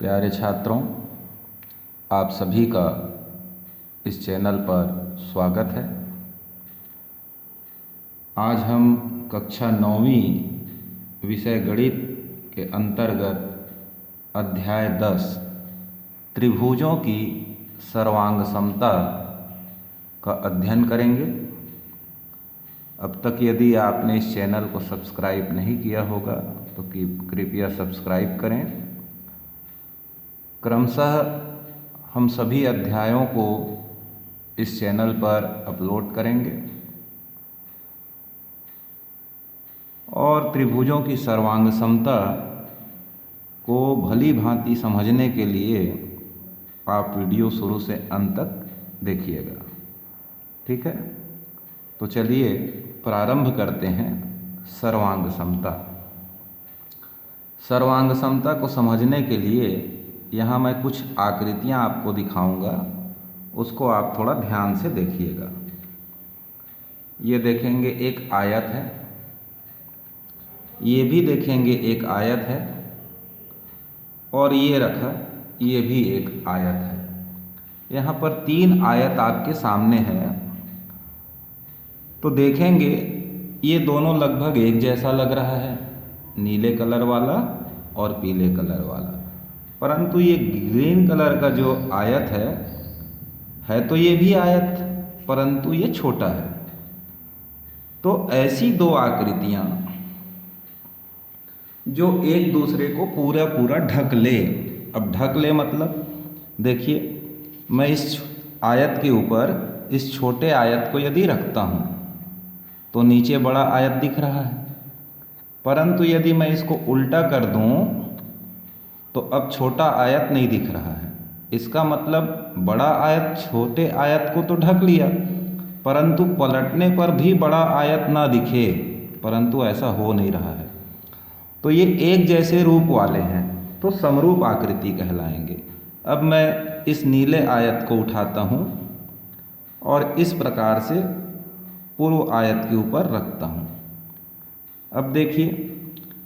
प्यारे छात्रों, आप सभी का इस चैनल पर स्वागत है। आज हम कक्षा 9वीं विषय गणित के अंतर्गत अध्याय 10 त्रिभुजों की सर्वांग समता का अध्ययन करेंगे। अब तक यदि आपने इस चैनल को सब्सक्राइब नहीं किया होगा तो कृपया सब्सक्राइब करें। क्रमशः हम सभी अध्यायों को इस चैनल पर अपलोड करेंगे और त्रिभुजों की सर्वांग समता को भली भांति समझने के लिए आप वीडियो शुरू से अंत तक देखिएगा। ठीक है, तो चलिए प्रारंभ करते हैं। सर्वांग समता। सर्वांग समता को समझने के लिए यहाँ मैं कुछ आकृतियाँ आपको दिखाऊंगा, उसको आप थोड़ा ध्यान से देखिएगा। ये देखेंगे एक आयत है, ये भी देखेंगे एक आयत है, और ये रखा, ये भी एक आयत है। यहाँ पर 3 आयत आपके सामने हैं। तो देखेंगे ये दोनों लगभग एक जैसा लग रहा है, नीले कलर वाला और पीले कलर वाला, परंतु ये ग्रीन कलर का जो आयत है तो ये भी आयत, परंतु ये छोटा है। तो ऐसी 2 आकृतियाँ जो एक दूसरे को पूरा पूरा ढक ले। अब ढक ले मतलब देखिए, मैं इस आयत के ऊपर इस छोटे आयत को यदि रखता हूँ तो नीचे बड़ा आयत दिख रहा है, परंतु यदि मैं इसको उल्टा कर दूँ तो अब छोटा आयत नहीं दिख रहा है। इसका मतलब बड़ा आयत छोटे आयत को तो ढक लिया, परंतु पलटने पर भी बड़ा आयत ना दिखे, परंतु ऐसा हो नहीं रहा है। तो ये एक जैसे रूप वाले हैं, तो समरूप आकृति कहलाएंगे। अब मैं इस नीले आयत को उठाता हूँ और इस प्रकार से पूर्व आयत के ऊपर रखता हूँ। अब देखिए,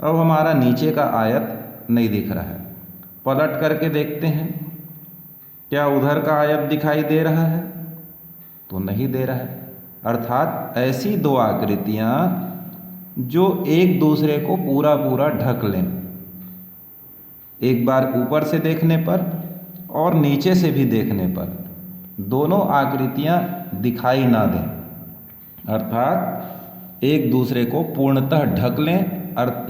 अब हमारा नीचे का आयत नहीं दिख रहा है। पलट करके देखते हैं, क्या उधर का आयत दिखाई दे रहा है? तो नहीं दे रहा है। अर्थात ऐसी 2 आकृतियाँ जो एक दूसरे को पूरा पूरा ढक लें, एक बार ऊपर से देखने पर और नीचे से भी देखने पर दोनों आकृतियाँ दिखाई ना दें, अर्थात एक दूसरे को पूर्णतः ढक लें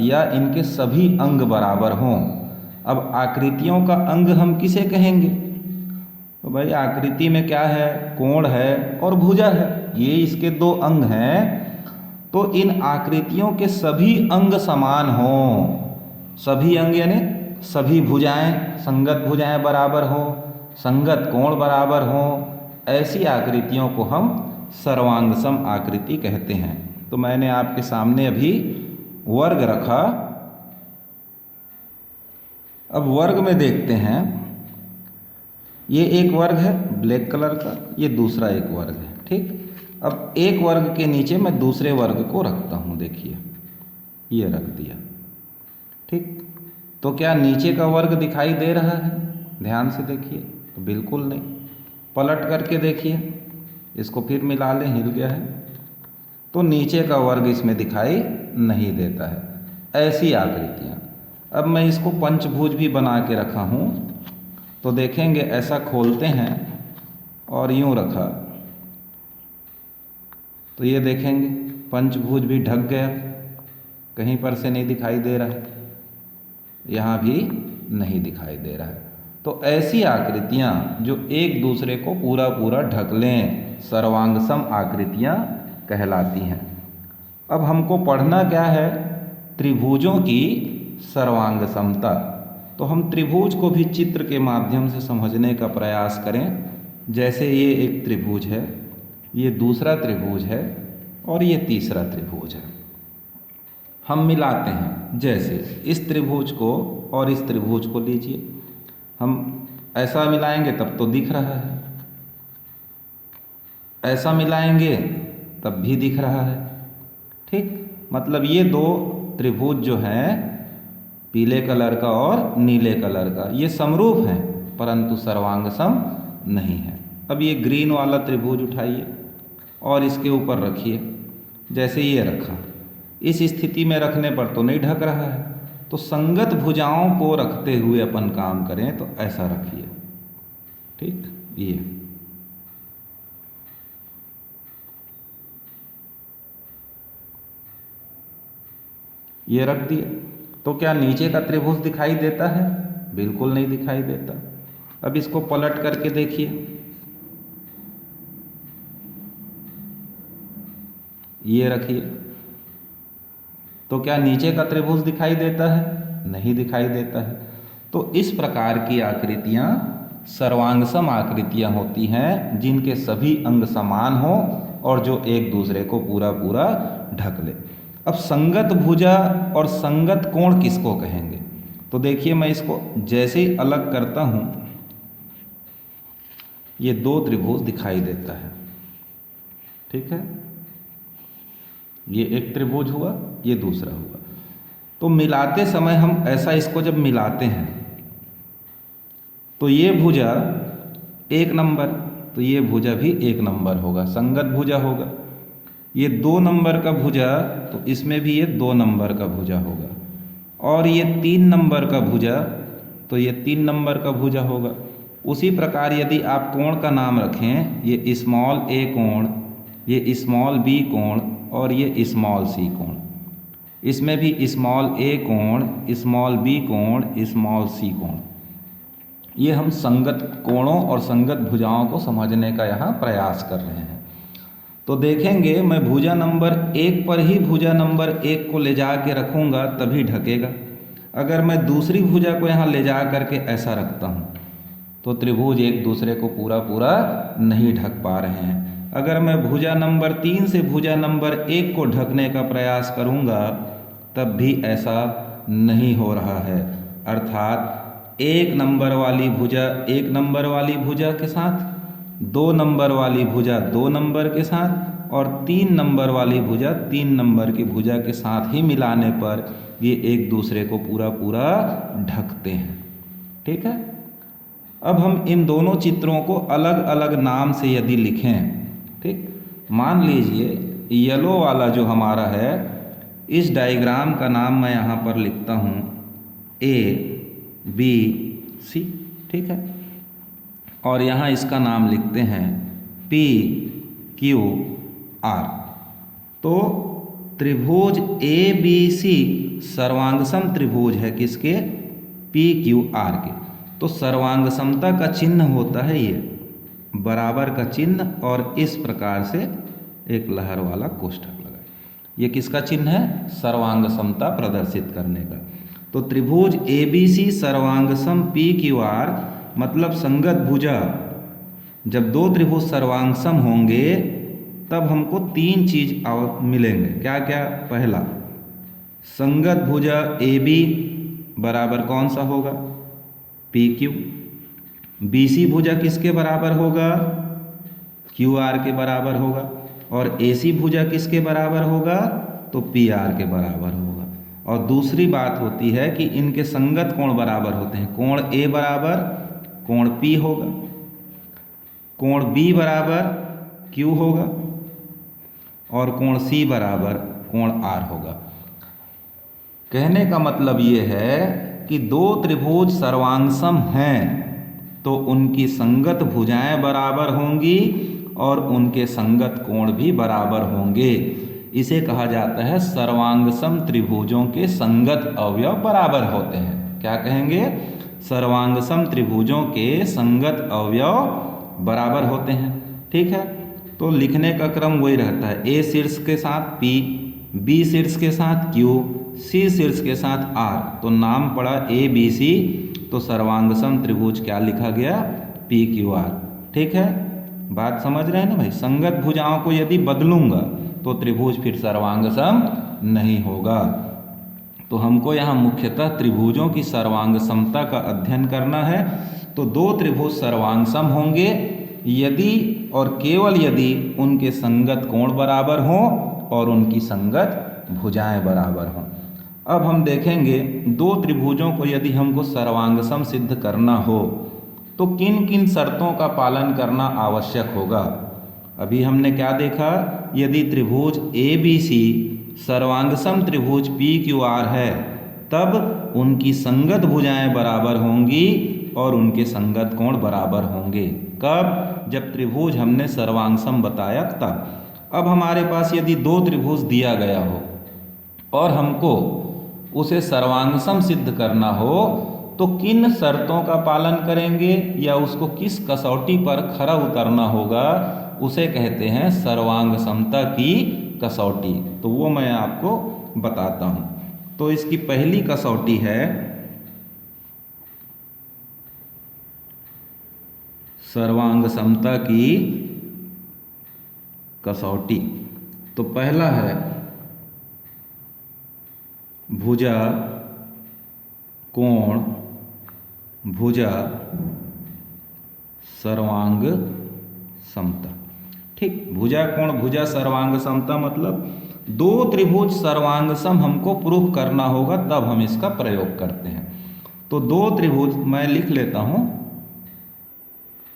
या इनके सभी अंग बराबर हों। अब आकृतियों का अंग हम किसे कहेंगे? तो भाई आकृति में क्या है? कोण है और भुजा है, ये इसके 2 अंग हैं। तो इन आकृतियों के सभी अंग समान हों, सभी अंग यानी सभी भुजाएं, संगत भुजाएं बराबर हों, संगत कोण बराबर हों, ऐसी आकृतियों को हम सर्वांगसम आकृति कहते हैं। तो मैंने आपके सामने अभी वर्ग रखा। अब वर्ग में देखते हैं, ये एक वर्ग है ब्लैक कलर का, ये दूसरा एक वर्ग है। ठीक, अब एक वर्ग के नीचे मैं दूसरे वर्ग को रखता हूँ। देखिए, ये रख दिया। ठीक, तो क्या नीचे का वर्ग दिखाई दे रहा है? ध्यान से देखिए, तो बिल्कुल नहीं। पलट करके देखिए, इसको फिर मिला लें, हिल गया है, तो नीचे का वर्ग इसमें दिखाई नहीं देता है। ऐसी आकृतियाँ। अब मैं इसको पंचभुज भी बना के रखा हूँ, तो देखेंगे ऐसा खोलते हैं और यूँ रखा तो ये देखेंगे पंचभुज भी ढक गया, कहीं पर से नहीं दिखाई दे रहा है, यहाँ भी नहीं दिखाई दे रहा है। तो ऐसी आकृतियाँ जो एक दूसरे को पूरा पूरा ढक लें, सर्वांगसम आकृतियाँ कहलाती हैं। अब हमको पढ़ना क्या है? त्रिभुजों की सर्वांग समता। तो हम त्रिभुज को भी चित्र के माध्यम से समझने का प्रयास करें। जैसे ये एक त्रिभुज है, ये दूसरा त्रिभुज है और ये तीसरा त्रिभुज है। हम मिलाते हैं, जैसे इस त्रिभुज को और इस त्रिभुज को लीजिए, हम ऐसा मिलाएंगे तब तो दिख रहा है, ऐसा मिलाएंगे तब भी दिख रहा है। ठीक, मतलब ये 2 त्रिभुज जो हैं पीले कलर का और नीले कलर का, ये समरूप हैं परंतु सर्वांग सम नहीं है। अब ये ग्रीन वाला त्रिभुज उठाइए और इसके ऊपर रखिए, जैसे ये रखा, इस स्थिति में रखने पर तो नहीं ढक रहा है, तो संगत भुजाओं को रखते हुए अपन काम करें तो ऐसा रखिए, ठीक। ये रख दिया, तो क्या नीचे का त्रिभुज दिखाई देता है? बिल्कुल नहीं दिखाई देता। अब इसको पलट करके देखिए, ये रखिए, तो क्या नीचे का त्रिभुज दिखाई देता है? नहीं दिखाई देता है। तो इस प्रकार की आकृतियां सर्वांगसम आकृतियां होती हैं जिनके सभी अंग समान हो और जो एक दूसरे को पूरा पूरा ढक ले। अब संगत भुजा और संगत कोण किसको कहेंगे? तो देखिए, मैं इसको जैसे ही अलग करता हूं, ये दो त्रिभुज दिखाई देता है, ठीक है। ये एक त्रिभुज हुआ, ये दूसरा हुआ। तो मिलाते समय हम ऐसा इसको जब मिलाते हैं तो ये भुजा एक नंबर, तो ये भुजा भी एक नंबर होगा, संगत भुजा होगा। ये 2 नंबर का भुजा, तो इसमें भी ये 2 नंबर का भुजा होगा। और ये 3 नंबर का भुजा, तो ये 3 नंबर का भुजा होगा। उसी प्रकार यदि आप कोण का नाम रखें, ये स्मॉल ए कोण, ये स्मॉल बी कोण और ये स्मॉल सी कोण, इसमें भी स्मॉल ए कोण, स्मॉल बी कोण, स्मॉल सी कोण, ये हम संगत कोणों और संगत भुजाओं को समझने का यहाँ प्रयास कर रहे हैं। तो देखेंगे, मैं भुजा नंबर 1 पर ही भुजा नंबर 1 को ले जा के रखूँगा तभी ढकेगा। अगर मैं दूसरी भुजा को यहाँ ले जा करके ऐसा रखता हूँ तो त्रिभुज एक दूसरे को पूरा पूरा नहीं ढक पा रहे हैं। अगर मैं भुजा नंबर 3 से भुजा नंबर 1 को ढकने का प्रयास करूँगा तब भी ऐसा नहीं हो रहा है। अर्थात 1 नंबर वाली भुजा 1 नंबर वाली भुजा के साथ, 2 नंबर वाली भुजा 2 नंबर के साथ और 3 नंबर वाली भुजा 3 नंबर की भुजा के साथ ही मिलाने पर ये एक दूसरे को पूरा पूरा ढकते हैं, ठीक है। अब हम इन दोनों चित्रों को अलग अलग नाम से यदि लिखें, ठीक, मान लीजिए येलो वाला जो हमारा है, इस डायग्राम का नाम मैं यहाँ पर लिखता हूँ ABC, ठीक है। और यहाँ इसका नाम लिखते हैं PQR। तो त्रिभुज ABC सर्वांगसम त्रिभुज है किसके? PQR के। तो सर्वांगसमता का चिन्ह होता है ये बराबर का चिन्ह और इस प्रकार से एक लहर वाला कोष्ठक लगा। ये किसका चिन्ह है? सर्वांगसमता प्रदर्शित करने का। तो त्रिभुज ABC सर्वांगसम PQR मतलब संगत भुजा, जब 2 त्रिभुज सर्वांगसम होंगे तब हमको 3 चीज मिलेंगे। क्या क्या? पहला, संगत भुजा AB बराबर कौन सा होगा? PQ। BC भुजा किसके बराबर होगा? QR के बराबर होगा। और AC भुजा किसके बराबर होगा? तो PR के बराबर होगा। और दूसरी बात होती है कि इनके संगत कोण बराबर होते हैं। कोण A बराबर कोण P होगा, कोण B बराबर Q होगा और कोण C बराबर कोण R होगा। कहने का मतलब ये है कि 2 त्रिभुज सर्वांगसम हैं तो उनकी संगत भुजाएं बराबर होंगी और उनके संगत कोण भी बराबर होंगे। इसे कहा जाता है सर्वांगसम त्रिभुजों के संगत अवयव बराबर होते हैं। क्या कहेंगे? सर्वांगसम त्रिभुजों के संगत अवयव बराबर होते हैं, ठीक है। तो लिखने का क्रम वही रहता है, A शीर्ष के साथ P, B शीर्ष के साथ Q, C शीर्ष के साथ R। तो नाम पड़ा ABC, तो सर्वांगसम त्रिभुज क्या लिखा गया? PQR, ठीक है। बात समझ रहे हैं ना भाई? संगत भुजाओं को यदि बदलूंगा तो त्रिभुज फिर सर्वांगसम नहीं होगा। तो हमको यहाँ मुख्यतः त्रिभुजों की सर्वांगसमता का अध्ययन करना है। तो 2 त्रिभुज सर्वांगसम होंगे यदि और केवल यदि उनके संगत कोण बराबर हों और उनकी संगत भुजाएं बराबर हों। अब हम देखेंगे दो त्रिभुजों को यदि हमको सर्वांग सम सिद्ध करना हो तो किन किन शर्तों का पालन करना आवश्यक होगा। अभी हमने क्या देखा, यदि त्रिभुज ए बी सी सर्वांग सम त्रिभुज पी क्यू आर है तब उनकी संगत भुजाएं बराबर होंगी और उनके संगत कोण बराबर होंगे। कब? जब त्रिभुज हमने सर्वांग सम बताया तब। अब हमारे पास यदि दो त्रिभुज दिया गया हो और हमको उसे सर्वांग सम सिद्ध करना हो तो किन शर्तों का पालन करेंगे या उसको किस कसौटी पर खरा उतरना होगा, उसे कहते हैं सर्वांग समता की कसौटी। तो वो मैं आपको बताता हूँ। तो इसकी पहली कसौटी है सर्वांग समता की कसौटी। तो पहला है भुजा कोण भुजा सर्वांग समता। ठीक, भुजा कोण भुजा सर्वांग समता मतलब दो त्रिभुज सर्वांग सम हमको प्रूफ करना होगा तब हम इसका प्रयोग करते हैं। तो दो त्रिभुज मैं लिख लेता हूं।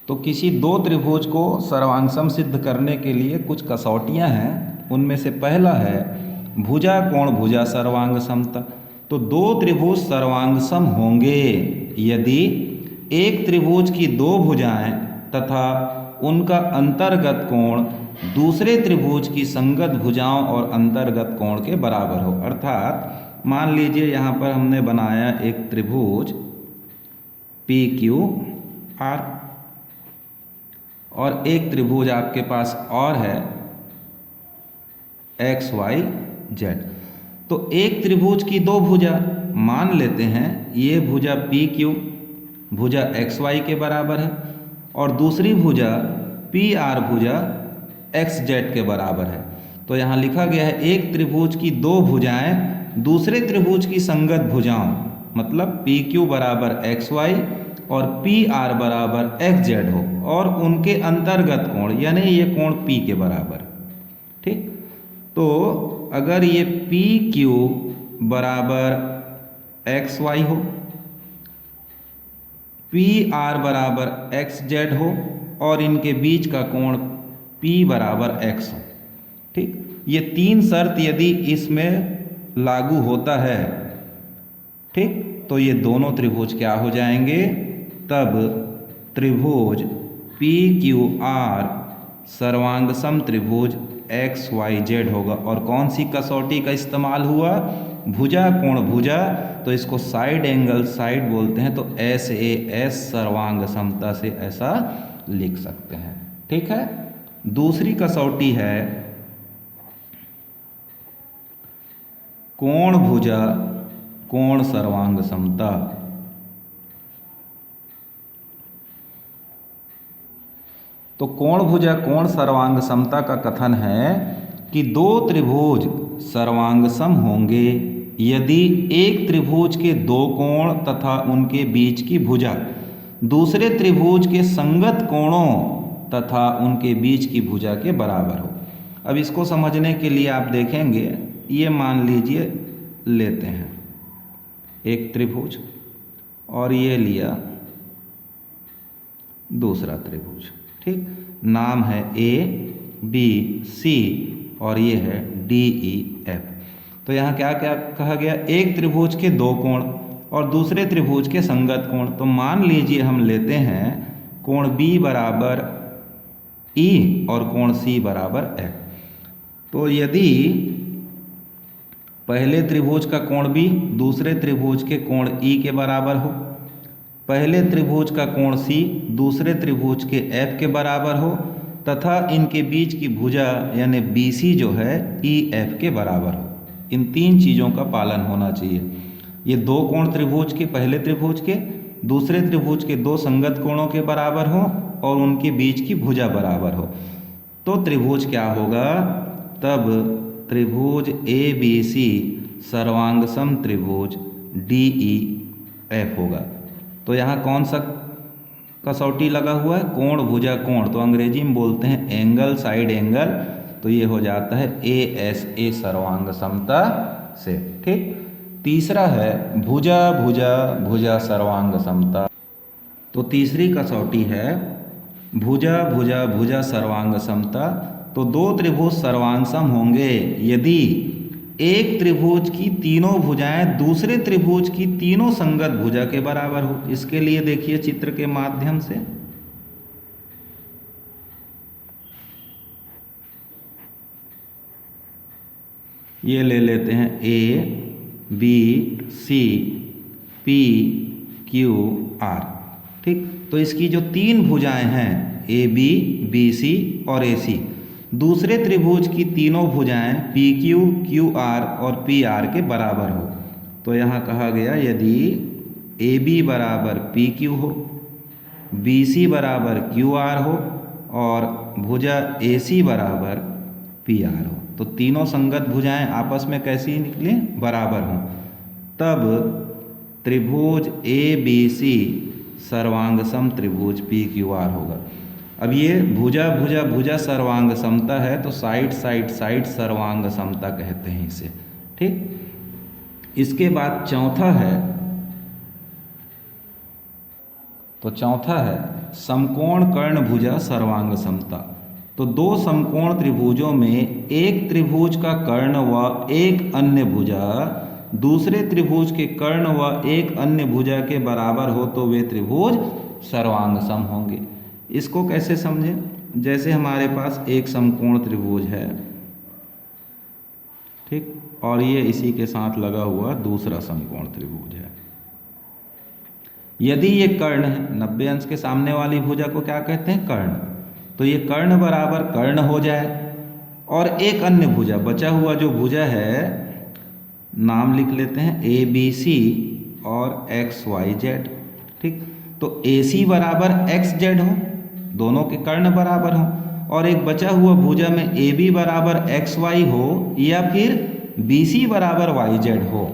तो किसी दो त्रिभुज को सर्वांग सम सिद्ध करने के लिए कुछ कसौटियां हैं। उनमें से पहला है भुजा कोण भुजा सर्वांग समता। तो दो त्रिभुज सर्वांग सम होंगे यदि एक त्रिभुज की दो भुजाएं तथा उनका अंतर्गत कोण दूसरे त्रिभुज की संगत भुजाओं और अंतर्गत कोण के बराबर हो। अर्थात मान लीजिए यहाँ पर हमने बनाया एक त्रिभुज पी क्यू आर और एक त्रिभुज आपके पास और है एक्स वाई जेड। तो एक त्रिभुज की दो भुजा मान लेते हैं, ये भुजा पी क्यू भुजा एक्स वाई के बराबर है और दूसरी भुजा पी आर भुजा एक्स जेड के बराबर है। तो यहाँ लिखा गया है एक त्रिभुज की दो भुजाएं दूसरे त्रिभुज की संगत भुजाओं मतलब पी क्यू बराबर एक्स वाई और पी आर बराबर एक्स जेड हो और उनके अंतर्गत कोण यानी ये कोण पी के बराबर। ठीक, तो अगर ये पी क्यू बराबर एक्स वाई हो, पी आर बराबर एक्स जेड हो और इनके बीच का कोण P बराबर x हो। ठीक, ये तीन शर्त यदि इसमें लागू होता है, ठीक, तो ये दोनों त्रिभुज क्या हो जाएंगे, तब त्रिभुज पी क्यू आर सर्वांग सम त्रिभुज एक्स वाई जेड होगा। और कौन सी कसौटी का इस्तेमाल हुआ, भुजा कोण भुजा, तो इसको साइड एंगल साइड बोलते हैं। तो एस ए एस सर्वांग समता से ऐसा लिख सकते हैं। ठीक है, दूसरी कसौटी है कोण भुजा कोण सर्वांग समता। तो कोण भुजा कोण सर्वांग समता का कथन है कि दो त्रिभुज सर्वांग सम होंगे यदि एक त्रिभुज के दो कोण तथा उनके बीच की भुजा दूसरे त्रिभुज के संगत कोणों तथा उनके बीच की भुजा के बराबर हो। अब इसको समझने के लिए आप देखेंगे, ये मान लीजिए लेते हैं एक त्रिभुज और ये लिया दूसरा त्रिभुज। ठीक, नाम है ए बी सी और ये है डी ई एफ। तो यहाँ क्या क्या कहा गया, एक त्रिभुज के दो कोण और दूसरे त्रिभुज के संगत कोण। तो मान लीजिए हम लेते हैं कोण बी बराबर ई और कोण सी बराबर एफ। तो यदि पहले त्रिभुज का कोण बी दूसरे त्रिभुज के कोण ई के बराबर हो, पहले त्रिभुज का कोण सी दूसरे त्रिभुज के एफ के बराबर हो तथा इनके बीच की भुजा यानी बी सी जो है ई एफ के बराबर हो, इन तीन चीज़ों का पालन होना चाहिए। ये दो कोण त्रिभुज के पहले त्रिभुज के दूसरे त्रिभुज के दो संगत कोणों के बराबर हो और उनके बीच की भुजा बराबर हो। तो त्रिभुज क्या होगा, तब त्रिभुज ए बी सी सर्वांग सम त्रिभुज डी ई एफ होगा। तो यहाँ कौन सा कसौटी लगा हुआ है, कोण भुजा कोण, तो अंग्रेजी में बोलते हैं एंगल साइड एंगल। तो ये हो जाता है ए एस ए सर्वांग समता से। ठीक, तीसरा है भुजा भुजा भुजा सर्वांग समता। तो तीसरी कसौटी है भुजा भुजा भुजा सर्वांग समता। तो दो त्रिभुज सर्वांग सम होंगे यदि एक त्रिभुज की तीनों भुजाएं दूसरे त्रिभुज की तीनों संगत भुजा के बराबर हो। इसके लिए देखिए चित्र के माध्यम से, ये ले लेते हैं A B C P Q R. ठीक, तो इसकी जो तीन भुजाएं हैं ए बी सी और ए सी, दूसरे त्रिभुज की तीनों भुजाएं पी क्यू आर और पी आर के बराबर हो। तो यहाँ कहा गया यदि ए बी बराबर पी क्यू हो, बी सी बराबर क्यू आर हो और भुजा ए सी बराबर पी आर हो, तो तीनों संगत भुजाएं आपस में कैसी निकलें, बराबर हों, तब त्रिभुज ए बी सी सर्वांग सम त्रिभुज पी क्यू आर होगा। अब ये भुजा भुजा भुजा सर्वांग समता है, तो साइड साइड साइड सर्वांग समता कहते हैं इसे। ठीक, इसके बाद चौथा है, तो चौथा है समकोण कर्ण भुजा सर्वांग समता। तो दो समकोण त्रिभुजों में एक त्रिभुज का कर्ण व एक अन्य भुजा दूसरे त्रिभुज के कर्ण व एक अन्य भुजा के बराबर हो तो वे त्रिभुज सर्वांग सम होंगे। इसको कैसे समझें, जैसे हमारे पास एक समकोण त्रिभुज है, ठीक, और ये इसी के साथ लगा हुआ दूसरा समकोण त्रिभुज है। यदि ये कर्ण है, 90 अंश के सामने वाली भुजा को क्या कहते हैं, कर्ण। तो ये कर्ण बराबर कर्ण हो जाए और एक अन्य भुजा, बचा हुआ जो भुजा है, नाम लिख लेते हैं ए बी सी और एक्स वाई जेड। ठीक, तो ए सी बराबर एक्स जेड हो, दोनों के कर्ण बराबर हो, और एक बचा हुआ भुजा में ए बी बराबर एक्स वाई हो या फिर बी सी बराबर वाई जेड हो।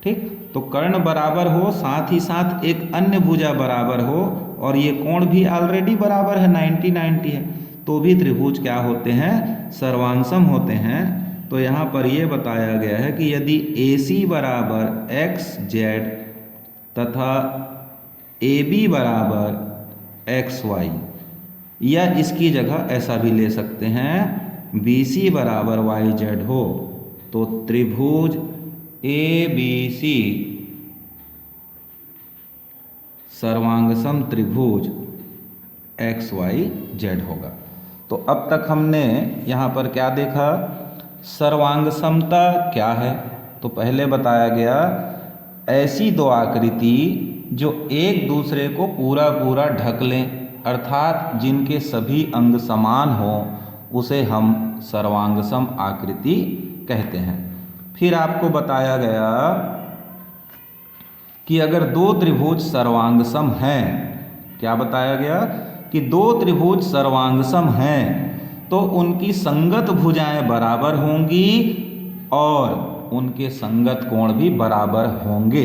ठीक, तो कर्ण बराबर हो, साथ ही साथ एक अन्य भुजा बराबर हो, और ये कोण भी ऑलरेडी बराबर है, 90-90 है, तो भी त्रिभुज क्या होते हैं, सर्वांग सम होते हैं। तो यहाँ पर यह बताया गया है कि यदि ए सी बराबर एक्स जेड तथा ए बी बराबर एक्स वाई, या इसकी जगह ऐसा भी ले सकते हैं बी सी बराबर वाई जेड हो, तो त्रिभुज ए बी सी सर्वांग सम त्रिभुज एक्स वाई जेड होगा। तो अब तक हमने यहाँ पर क्या देखा, सर्वांग समता क्या है। तो पहले बताया गया ऐसी दो आकृति जो एक दूसरे को पूरा पूरा ढक लें, अर्थात जिनके सभी अंग समान हों, उसे हम सर्वांग सम आकृति कहते हैं। फिर आपको बताया गया कि अगर दो त्रिभुज सर्वांग सम हैं, क्या बताया गया कि दो त्रिभुज सर्वांग सम हैं तो उनकी संगत भुजाएं बराबर होंगी और उनके संगत कोण भी बराबर होंगे।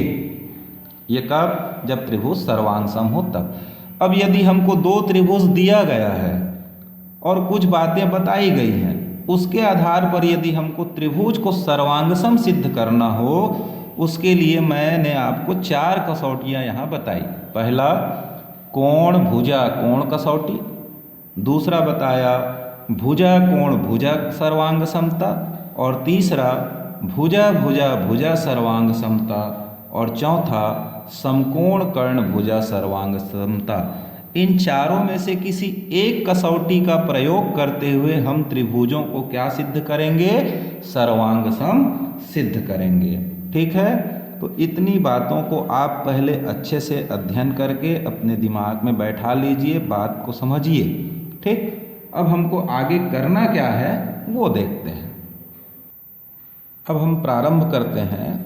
ये कब, जब त्रिभुज सर्वांग सम हो तब। अब यदि हमको दो त्रिभुज दिया गया है और कुछ बातें बताई गई हैं, उसके आधार पर यदि हमको त्रिभुज को सर्वांग सम सिद्ध करना हो, उसके लिए मैंने आपको 4 कसौटियाँ यहाँ बताई। पहला कोण भुजा कोण कसौटी, दूसरा बताया भुजा कोण भुजा सर्वांग समता, और तीसरा भुजा भुजा भुजा सर्वांग समता, और चौथा समकोण कर्ण भुजा सर्वांग समता। इन चारों में से किसी एक कसौटी का प्रयोग करते हुए हम त्रिभुजों को क्या सिद्ध करेंगे, सर्वांग सम सिद्ध करेंगे। ठीक है, तो इतनी बातों को आप पहले अच्छे से अध्ययन करके अपने दिमाग में बैठा लीजिए, बात को समझिए। ठीक, अब हमको आगे करना क्या है वो देखते हैं। अब हम प्रारंभ करते हैं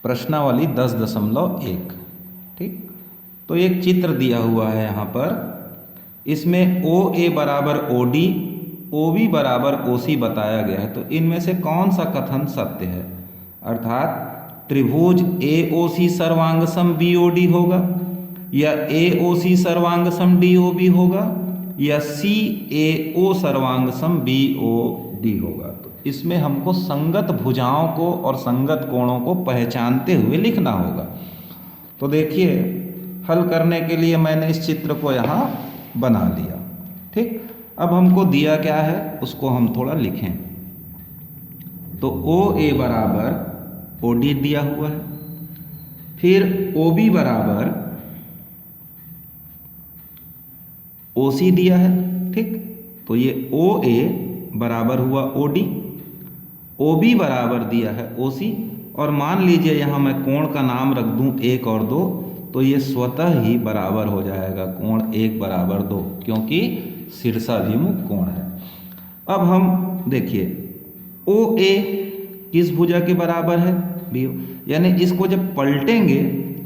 प्रश्नावली 10.1। ठीक, तो एक चित्र दिया हुआ है यहाँ पर, इसमें ओ ए बराबर ओ डी, ओ बी बराबर ओ सी बताया गया है। तो इनमें से कौन सा कथन सत्य है, अर्थात त्रिभुज ए ओ सी सर्वांग सम बी ओ डी होगा, या ए ओ सी सर्वांग सम डी ओ बी होगा, या सी ए ओ सर्वांग सम बी ओ डी होगा। तो इसमें हमको संगत भुजाओं को और संगत कोणों को पहचानते हुए लिखना होगा। तो देखिए, हल करने के लिए मैंने इस चित्र को यहाँ बना लिया। ठीक, अब हमको दिया क्या है उसको हम थोड़ा लिखें। तो OA बराबर OD दिया हुआ है, फिर OB बराबर OC दिया है। ठीक, तो ये OA बराबर हुआ OD, OB बराबर दिया है OC, और मान लीजिए यहाँ मैं कोण का नाम रख दूँ 1 और 2, तो ये स्वतः ही बराबर हो जाएगा कोण 1 बराबर 2, क्योंकि शीर्षाभिमुख कोण है। अब हम देखिए OA किस भुजा के बराबर है, BO, यानी इसको जब पलटेंगे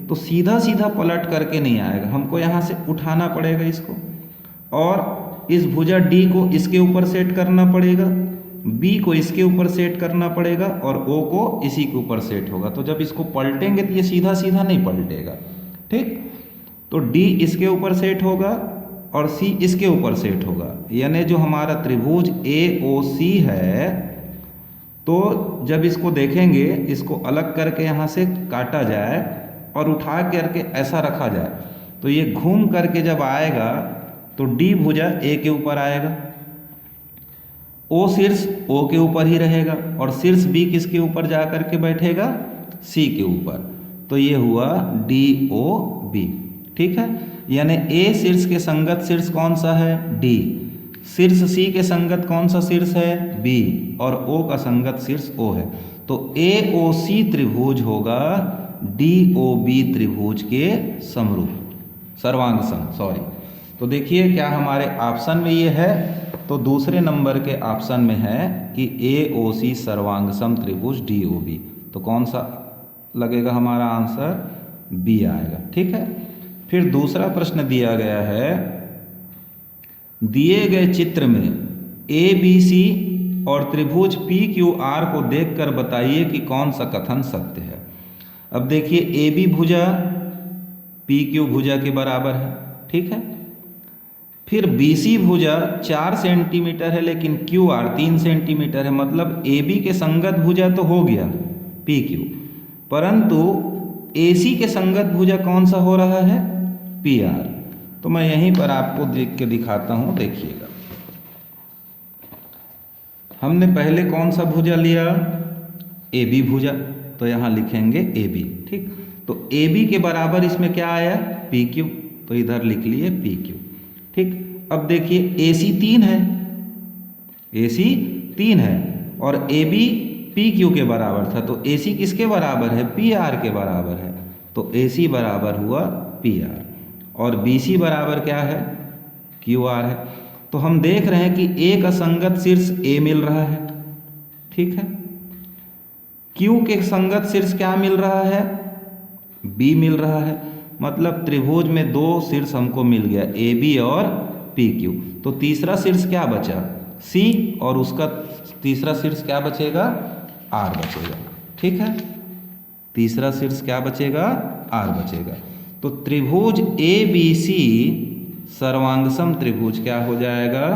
तो सीधा सीधा पलट करके नहीं आएगा, हमको यहाँ से उठाना पड़ेगा इसको, और इस भुजा D को इसके ऊपर सेट करना पड़ेगा, B को इसके ऊपर सेट करना पड़ेगा, और O को इसी के ऊपर सेट होगा। तो जब इसको पलटेंगे तो ये सीधा सीधा नहीं पलटेगा। ठीक, तो D इसके ऊपर सेट होगा और C इसके ऊपर सेट होगा, यानी जो हमारा त्रिभुज AOC है, तो जब इसको देखेंगे, इसको अलग करके यहाँ से काटा जाए और उठा करके ऐसा रखा जाए, तो ये घूम करके जब आएगा तो D भुजा A के ऊपर आएगा, O शीर्ष O के ऊपर ही रहेगा, और शीर्ष B किसके ऊपर जा कर के बैठेगा, C के ऊपर। तो ये हुआ DOB। ठीक है, यानी A शीर्ष के संगत शीर्ष कौन सा है, D, शीर्ष C के संगत कौन सा शीर्ष है, B, और O का संगत शीर्ष O है। तो AOC त्रिभुज होगा DOB त्रिभुज के समरूप, सर्वांग सम, सॉरी। तो देखिए क्या हमारे ऑप्शन में ये है, तो दूसरे नंबर के ऑप्शन में है कि AOC सर्वांग सम त्रिभुज DOB। तो कौन सा लगेगा हमारा आंसर, B आएगा। ठीक है, फिर दूसरा प्रश्न दिया गया है, दिए गए चित्र में ABC और त्रिभुज PQR को देखकर बताइए कि कौन सा कथन सत्य है। अब देखिए AB भुजा PQ भुजा के बराबर है। ठीक है, फिर BC भुजा 4 सेंटीमीटर है लेकिन QR 3 सेंटीमीटर है, मतलब AB के संगत भुजा तो हो गया PQ, परंतु AC के संगत भुजा कौन सा हो रहा है, PR। तो मैं यहीं पर आपको देख के दिखाता हूँ, देखिएगा। हमने पहले कौन सा भुजा लिया, AB भुजा, तो यहाँ लिखेंगे AB। ठीक, तो AB के बराबर इसमें क्या आया, PQ, तो इधर लिख लिए PQ। ठीक, अब देखिए AC 3 है, AC 3 है, और AB PQ के बराबर था, तो AC किसके बराबर है, PR के बराबर है, तो AC बराबर हुआ PR, और BC बराबर क्या है, QR है। तो हम देख रहे हैं कि A का संगत शीर्ष A मिल रहा है। ठीक है, Q के संगत शीर्ष क्या मिल रहा है, B मिल रहा है, मतलब त्रिभुज में 2 शीर्ष हमको मिल गया, AB और PQ। तो तीसरा शीर्ष क्या बचा, C, और उसका तीसरा शीर्ष क्या बचेगा, R बचेगा। ठीक है, तीसरा शीर्ष क्या बचेगा, R बचेगा। तो त्रिभुज ABC सर्वांगसम त्रिभुज क्या हो जाएगा,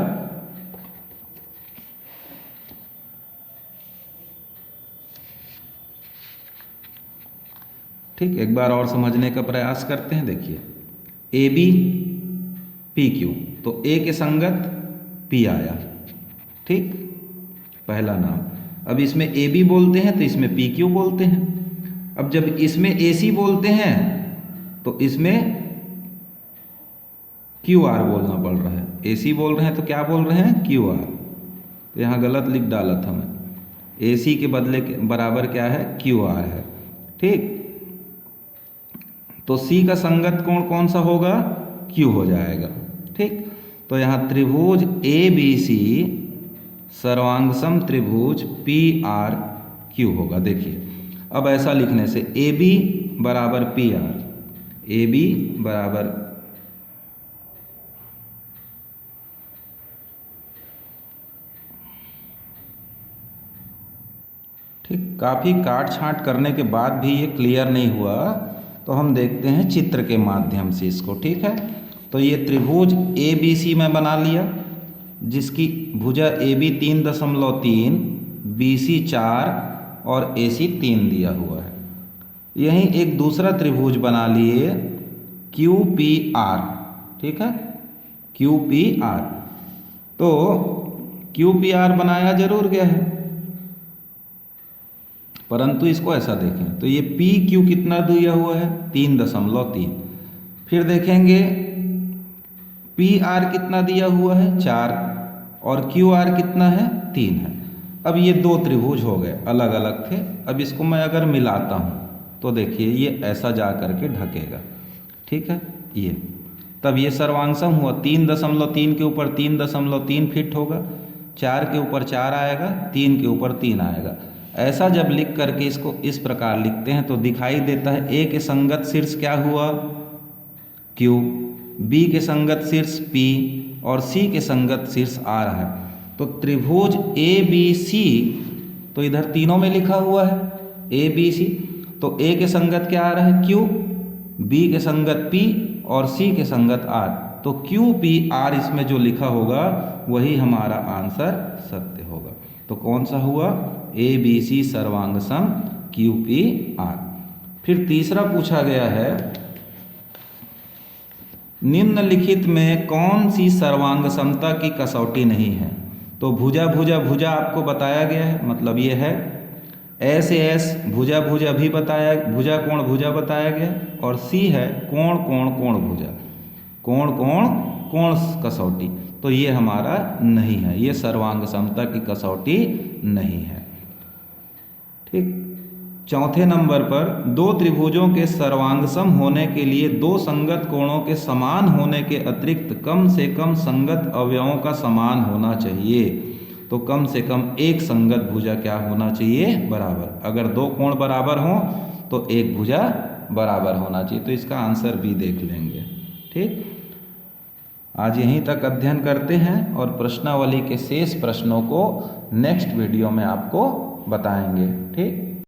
ठीक, एक बार और समझने का प्रयास करते हैं। देखिए AB PQ, तो A के संगत P आया। ठीक, पहला नाम। अब इसमें AB बोलते हैं तो इसमें PQ बोलते हैं। अब जब इसमें AC बोलते हैं तो इसमें QR बोलना पड़ रहा है, AC बोल रहे हैं तो क्या बोल रहे हैं, QR। तो यहाँ गलत लिख डाला था मैं, AC के बदले बराबर क्या है, QR है। ठीक, तो C का संगत कोण कौन सा होगा, Q हो जाएगा। ठीक, तो यहाँ त्रिभुज ABC सर्वांगसम त्रिभुज PRQ होगा। देखिए अब ऐसा लिखने से AB बराबर PR, AB बराबर ठीक, काफ़ी काट छाँट करने के बाद भी ये क्लियर नहीं हुआ, तो हम देखते हैं चित्र के माध्यम से इसको। ठीक है, तो ये त्रिभुज ABC में बना लिया, जिसकी भुजा AB 3.3, BC 4 और AC 3 दिया हुआ है। यहीं एक दूसरा त्रिभुज बना लिए QPR, ठीक है, QPR। तो QPR बनाया जरूर गया है, परंतु इसको ऐसा देखें तो ये PQ कितना दिया हुआ है 3.3। फिर देखेंगे PR कितना दिया हुआ है 4 और QR कितना है 3 है। अब ये दो त्रिभुज हो गए, अलग अलग थे। अब इसको मैं अगर मिलाता हूँ तो देखिए ये ऐसा जा करके ढकेगा, ठीक है। ये तब ये सर्वांगसम हुआ, 3.3 के ऊपर 3.3 फिट होगा, 4 के ऊपर 4 आएगा, 3 के ऊपर 3 आएगा। ऐसा जब लिख करके इसको इस प्रकार लिखते हैं तो दिखाई देता है A के संगत शीर्ष क्या हुआ Q, B के संगत शीर्ष P और C के संगत शीर्ष R है। तो त्रिभुज ABC तो इधर तीनों में लिखा हुआ है ABC, तो A के संगत क्या आ रहा है Q, B के संगत P और C के संगत R। तो QPR इसमें जो लिखा होगा वही हमारा आंसर सत्य होगा। तो कौन सा हुआ ABC सर्वांगसम QPR। फिर तीसरा पूछा गया है निम्नलिखित में कौन सी सर्वांगसमता की कसौटी नहीं है। तो भुजा भुजा भुजा आपको बताया गया है, मतलब ये है S भुजा भुजा भी बताया, भुजा कोण भुजा बताया गया, और C है कोण कोण कोण भुजा, कोण कोण कोण कसौटी। तो ये हमारा नहीं है, ये सर्वांग समता की कसौटी नहीं है, ठीक। चौथे नंबर पर दो त्रिभुजों के सर्वांगसम होने के लिए दो संगत कोणों के समान होने के अतिरिक्त कम से कम संगत अवयवों का समान होना चाहिए। तो कम से कम एक संगत भुजा क्या होना चाहिए बराबर। अगर दो कोण बराबर हों तो एक भुजा बराबर होना चाहिए। तो इसका आंसर भी देख लेंगे, ठीक। आज यहीं तक अध्ययन करते हैं और प्रश्नावली के शेष प्रश्नों को नेक्स्ट वीडियो में आपको बताएंगे, ठीक।